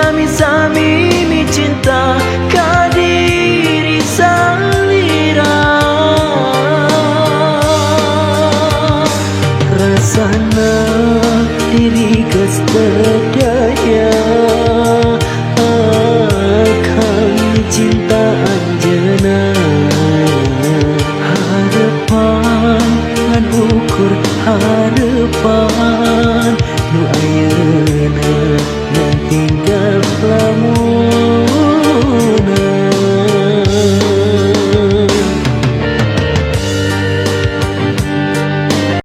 sami-sami mi cinta ka diri salira. Rasana diri geus berdaya kami cinta anjeunna. Harapan ngan ukur harapan nu ayeuna